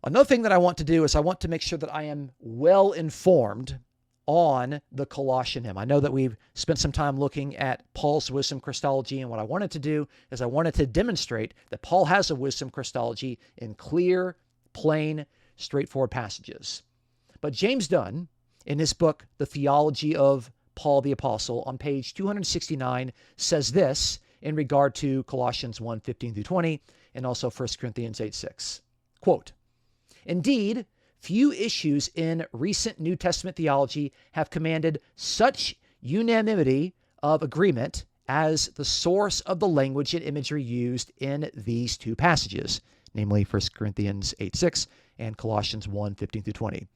Another thing that I want to do is I want to make sure that I am well informed on the Colossian hymn. I know that we've spent some time looking at Paul's wisdom Christology, and what I wanted to do is I wanted to demonstrate that Paul has a wisdom Christology in clear, plain, straightforward passages. But James Dunn, in his book, The Theology of Paul the Apostle, on page 269, says this in regard to Colossians 1:15-20, and also 1 Corinthians 8:6. Quote, "Indeed, few issues in recent New Testament theology have commanded such unanimity of agreement as the source of the language and imagery used in these two passages, namely 1 Corinthians 8:6 and Colossians 1:15-20.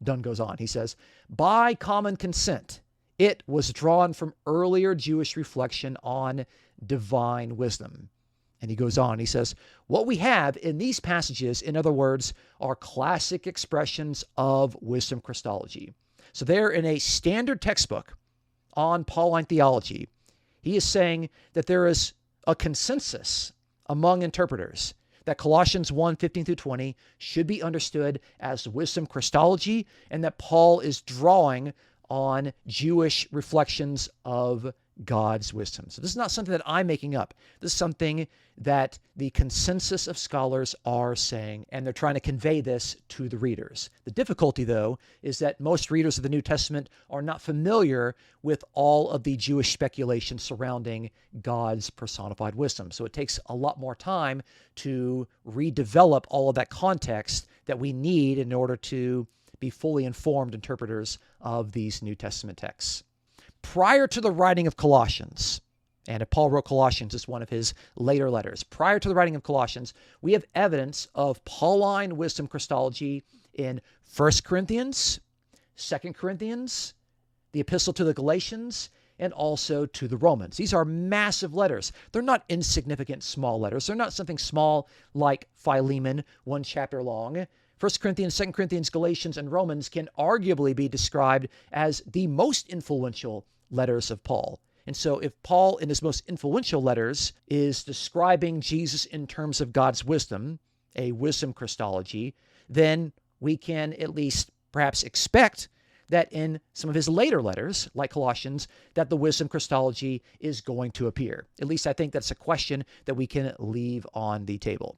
Dunn goes on. He says, by common consent, it was drawn from earlier Jewish reflection on divine wisdom. And he goes on, he says, what we have in these passages, in other words, are classic expressions of wisdom Christology. So they're in a standard textbook on Pauline theology. He is saying that there is a consensus among interpreters that Colossians 1:15-20 should be understood as wisdom Christology, and that Paul is drawing on Jewish reflections of God's wisdom. So this is not something that I'm making up. This is something that the consensus of scholars are saying, and they're trying to convey this to the readers. The difficulty, though, is that most readers of the New Testament are not familiar with all of the Jewish speculation surrounding God's personified wisdom. So it takes a lot more time to redevelop all of that context that we need in order to be fully informed interpreters of these New Testament texts. Prior to the writing of Colossians, and if Paul wrote Colossians, it's one of his later letters. Prior to the writing of Colossians, we have evidence of Pauline wisdom Christology in 1 Corinthians, 2 Corinthians, the epistle to the Galatians, and also to the Romans. These are massive letters. They're not insignificant small letters. They're not something small like Philemon, one chapter long. 1 Corinthians, 2 Corinthians, Galatians, and Romans can arguably be described as the most influential letters of Paul. And so if Paul, in his most influential letters, is describing Jesus in terms of God's wisdom, a wisdom Christology, then we can at least perhaps expect that in some of his later letters, like Colossians, that the wisdom Christology is going to appear. At least I think that's a question that we can leave on the table.